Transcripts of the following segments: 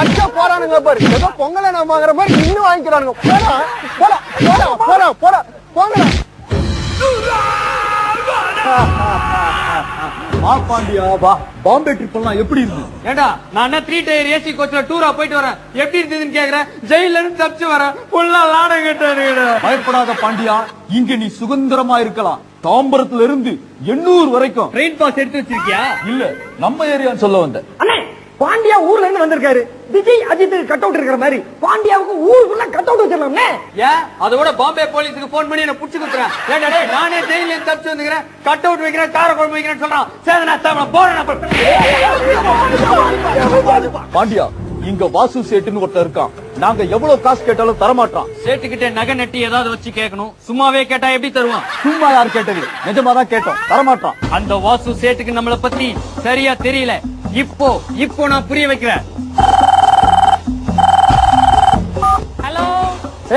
அச்சா போறானுங்க பாரு, ஏதோ பொங்கலை நான் வாங்குற மாதிரி இன்னும் வாங்கிக்கிறானுங்க. போடா போடா போடா போடா போடா போங்கடா. வா பாண்டியா வா, பாம்பே ட்ரிப் எல்லாம் எப்படி இருந்து? ஏண்டா நான் 3 டயர் ஏசி கோச்ல டூரா போயிட்டு வரேன், எப்படி இருந்ததுன்னு கேக்குறேன். ஜெயில இருந்து தப்பிச்சு வரேன், ஃபுல்லா லாடம் கேட்டானுங்க. பயப்படாத பாண்டியா, இங்க நீ சுதந்திரமா இருக்கலாம். தாம்பரத்துல இருந்து 800 வரைக்கும் ட்ரெயின் பாஸ் எடுத்து வச்சிருக்கியா? இல்ல, நம்ம ஏரியான்னு சொல்ல வந்த. அண்ணே, பாண்டியா ஊர்ல இருந்து வந்திருக்காரு. விஜய் அஜித் கட் அவுட் இருக்கிற மாதிரி பாண்டியாவுக்கு ஊருக்குள்ள கட் அவுட் வச்சிடலாம்னே. ஏன் அதோட பாம்பே போலீஸுக்கு போன் பண்ணி என்ன புடிச்சு குத்துறேன். ஏண்டா டேய், நானே ஜெயில இருந்து தப்பிச்சு வந்துக்கிறேன், கட் அவுட் வைக்கிறேன், கார குழம்பு வைக்கிறேன்னு சொல்றான். சரி நான் தாம போறேன். பாண்டியா, இங்க வாசு சேட்டுன்னு ஒருத்தர் இருக்கான். நாங்க எவ்வளவு காசு கேட்டாலும் தரமாட்டான். சேட்டுக்கிட்ட நகை நட்டி ஏதாவது வச்சு கேட்கணும், சும்மாவே கேட்டா எப்படி தருவான்? சும்மா யார் கேட்டது, நிஜமாதான் கேட்டோம், தரமாட்டான். அந்த வாசு சேட்டுக்கு நம்மள பத்தி சரியா தெரியல. இப்போ நான் புரிய வைக்கிறேன். ஹலோ,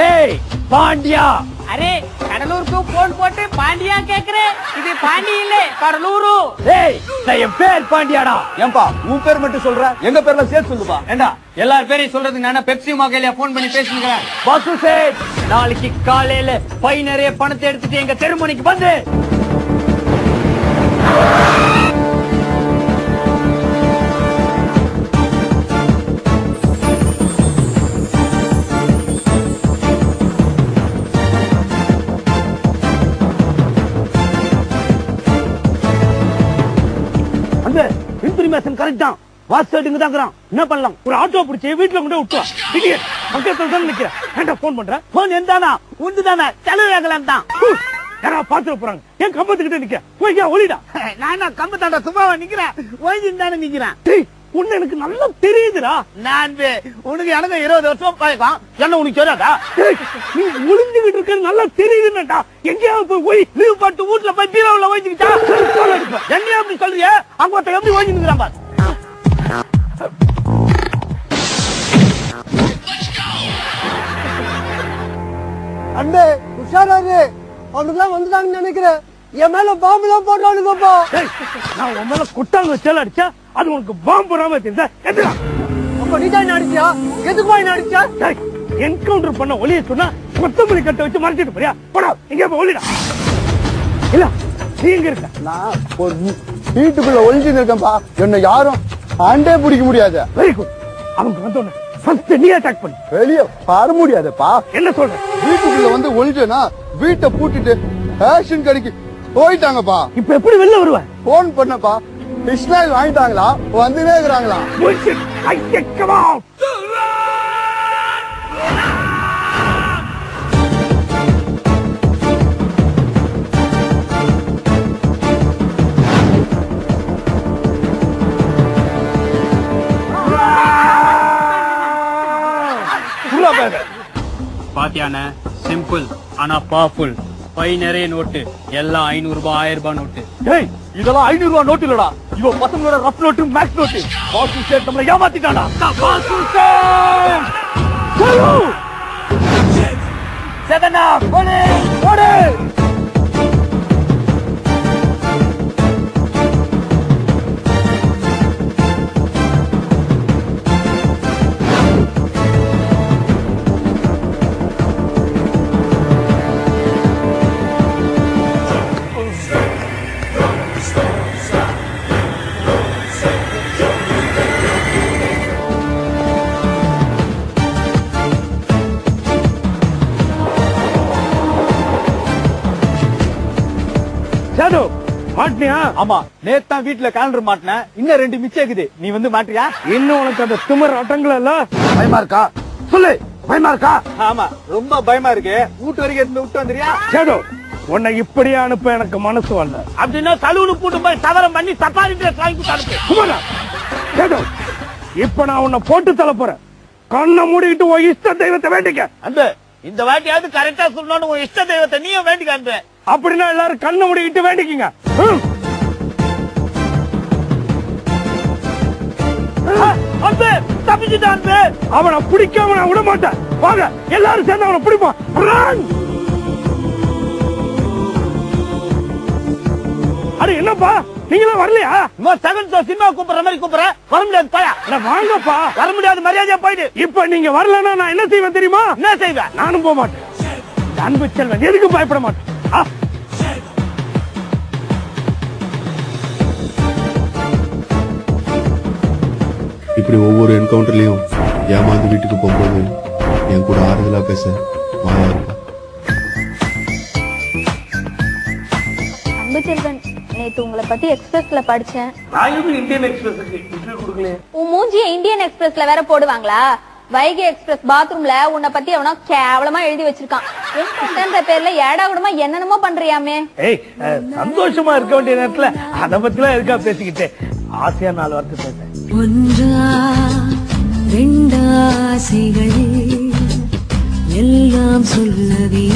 ஏய் பாண்டியா. அரே கடலூருக்கு போன் போட்டு பாண்டியா கேக்குறேன். இது பாண்டி இல்ல, கடலூரு. ஏய் என் பேர் பாண்டியாடா. ஏன்பா உன் பேர் மட்டும் சொல்ற, எங்க பேர்ல சேர்த்து சொல்லுப்பா. ஏண்டா எல்லார் பேரையும் சொல்றதுக்கு நான் பெப்சி மகையில போன் பண்ணி பேசுகிறேன். வாசு சேட், நாளைக்கு காலையில பை நிறைய பணத்தை எடுத்துட்டு எங்க தெருமணிக்கு வந்து. இன்ஃபர்மேஷன் கரெக்ட் தான். வாட்ஸ்அப் தான். என்ன பண்ணலாம்? ஒரு ஆட்டோ பிடிச்சி வீட்டுல கொண்டு விட்டுவா. பக்கத்துல தான் நிக்கிறேன். ஏன்டா போன் பண்ற? போன் எந்தானா உண்டு தானே, செலவாகலாம் தான். யாரா பாத்துட்டு போறாங்க. ஏன் கம்பத்துக்கிட்ட நிக்க போய் ஒளிடா. நான் கம்பத்தாண்டா சும்மாவா நிக்கிறேன், ஒழிஞ்சுன்னு தானே நிக்கிறேன். உன்ன எனக்கு நல்லா தெரியுதுடா. நான் உனக்கு எனக்கு 20 வருஷம் பழக்கம், என்ன உனக்கு தெரியாதா? நீ ஒளிஞ்சுகிட்டு இருக்க நல்லா தெரியுதுன்னா. எங்கேயாவது போய் லீவ் போட்டு வீட்டுல போய் பீரோல ஒழிஞ்சுக்கிட்டா என்னையா அப்படி சொல்றிய? அங்க ஒருத்தர் எப்படி ஒழிஞ்சுக்கிறான் பாரு. அண்ணே உஷாராரு, அவனுக்குலாம் வந்துட்டாங்கன்னு நினைக்கிறேன். என் மேல பாம்பு தான் போட்டானுங்கப்பா. நான் உன் மேல குட்டாங்க வச்சால அடிச்சா அது உனக்கு பாம்பு போடாம தெரியுதா? அப்ப நீ தான் அடிச்சியா? எதுக்கு போய் அடிச்சா? என்கவுண்டர் பண்ண ஒளிய சொன்னா கொத்தமல்லி கட்ட வச்சு மறைச்சிட்டு போறியா? போடா, எங்க போய் ஒளிடா. இல்ல நீ எங்க இருக்க? நான் ஒரு வீட்டுக்குள்ள ஒளிஞ்சு இருக்கேன்பா. என்ன யாரும் ஆண்டே பிடிக்க முடியாது. Very good. அவங்க வந்தோன்னு ஃபர்ஸ்ட் நீ அட்டாக் பண்ணு. வெளியே வர முடியாதுப்பா. என்ன சொல்ற? வீட்டுக்குள்ள வந்து ஒளிஞ்சேனா வீட்டை பூட்டிட்டு ரேஷன் கடைக்கு போயிட்டாங்கப்பா. இப்ப எப்படி வெளில வருவ? போன் பண்ணப்பா, இஸ்மாயில் வாங்கிட்டாங்களா, வந்துனே இருக்கிறாங்களா? பாத்தியான சிம்பிள் ஆனா பவர்ஃபுல். பை நிறைய நோட்டு, எல்லாம் 500 ரூபாய் 1000 ரூபாய் நோட்டு. ஏய், இதெல்லாம் 500 ரூபாய் நோட்டு இல்லடா, இவ பசங்களோட rough note, maths note. Vasu சேட் நம்மள ஏமாத்திட்டானா? வாசு சேட் சலு செதனா போடு போடு. மாட்டியா? ஆமா, நேத்தான் வீட்டுல கேலண்டர் மாட்டினேன், இன்னும் 2 மிச்சம் இருக்குது. நீ வந்து மாட்டியா? இன்னும் உனக்கு அந்த திமிர் அடங்கல. பயமா இருக்கா? சொல்லு, பயமா இருக்கா? ஆமா, ரொம்ப பயமா இருக்கு. வீட்டு வரைக்கும் இருந்து விட்டு வந்துறியா? சேது, உன்னை இப்படியே அனுப்ப எனக்கு மனசு வரல. அப்படின்னா சலூனு கூட்டு போய் சவரம் பண்ணி சப்பாரி டிரஸ் வாங்கி அனுப்பு. சேது, இப்ப நான் உன்னை போட்டு தள்ள போறேன். கண்ணை மூடிக்கிட்டு உன் இஷ்ட தெய்வத்தை வேண்டிக்க. அந்த இந்த வாட்டியாவது கரெக்டா சொல்லணும், உன் இஷ்ட தெய்வத்தை நீயும் வேண்டிக்க. அந்த அப்படின்னா எல்லாரும் கண்ணை மூடிக்கிட்டு வேண்டிக்கங்க. அவனை பிடிக்காம நான் விட மாட்டேன். வாங்க எல்லாரும் சேர்ந்து அவனை பிடிப்பான். அட என்னப்பா நீங்களும் வரலையா? செகண்ட் ஷோ சினிமா கூப்பிடுற மாதிரி கூப்பிடுற வர முடியாது பயா. வாங்கப்பா. வர முடியாது, மரியாதையா போயிடு. இப்ப நீங்க வரலன்னா நான் என்ன செய்வேன் தெரியுமா? என்ன செய்வேன்? நானும் போக மாட்டேன். அன்பு செல்வன் எதுக்கும் பயப்பட மாட்டேன். இப்படி ஒவ்வொரு என்கவுண்டர்லயும் ஏமாந்து வீட்டுக்கு போகும்போது என் கூட ஆறுதலா பேச மாயா இருப்பா. அன்புச்செல்வன், நேத்து உங்களை பத்தி எக்ஸ்பிரஸ்ல படிச்சேன். இந்தியன் எக்ஸ்பிரஸ்க்கு இன்டர்வியூ கொடுக்கல. உன் மூஞ்சிய இந்தியன் எக்ஸ்பிரஸ்ல வேற போடுவாங்களா? வைகை எக்ஸ்பிரஸ் பாத்ரூம்ல உன்னை பத்தி அவனா கேவலமா எழுதி வச்சிருக்கான். என்கிட்ட பேர்ல ஏடா கூடமா என்னென்னமோ பண்றியாமே. ஏய், சந்தோஷமா இருக்க வேண்டிய நேரத்துல அத பத்திலாம் எதுக்கா பேசிக்கிட்டு? ஆசையா 4 வார்த்தை பேச. ஒன்றா ரெண்டாசைகள் எல்லாம் சொல்லவே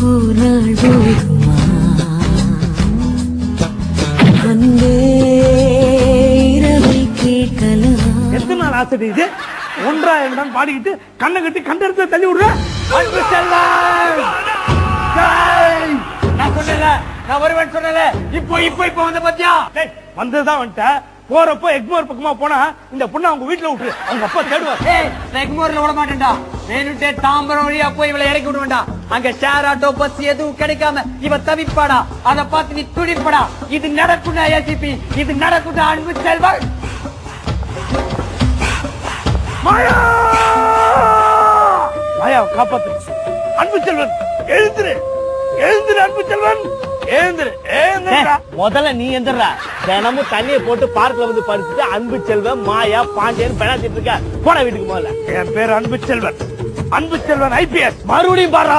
ஒரு நாள் போதுமா? அன்பே இரவை கேட்கலாம். எத்தனை நாள் ஆசை இது? ஒன்றா இரண்டான்னு பாடிக்கிட்டு கண்ணை கட்டி கண்டெடுத்து தள்ளி விடுற. அன்பு செல்வன்! ஜெய்! நான் சொன்னேன்ல, நான் வருவேன் சொன்னேன்ல. இப்போ வந்த பத்தியா? வந்ததுதான் வந்துட்ட. போறப்போ எக்மோர் பக்கமா போனா இந்த பொண்ணு அவங்க வீட்டுல விட்டுரு. அவங்க அப்பா தேடுவார். ஏய், நான் எக்மோர்ல விட மாட்டேன்டா. வேணுட்டே தாம்பரம் வழியா போய் இவளை இறக்கி விட வேண்டாம். அங்க ஷேர் ஆட்டோ பஸ் எதுவும் கிடைக்காம இவ தவிப்பாடா. அத பார்த்து நீ துடிப்படா. இது நடக்கும்டா ஏசிபி, இது நடக்கும்டா அன்பு செல்வன். மாயா, மாயாவை காப்பாத்து. அன்பு செல்வன் எழுந்துரு, எழுந்துரு. அன்பு செல்வன் எழுந்துரு, எழுந்துடா. முதல்ல நீ எந்திரா. தினமும் தண்ணியை போட்டு பார்க்ல வந்து பறிச்சுட்டு அன்பு செல்வன் மாயா பாண்டியன் பெணாத்திட்டு இருக்க. போன வீட்டுக்கு முதல்ல. என் பேர் அன்பு செல்வன். அன்பு செல்வன் IPS. மறுபடியும் பாரா.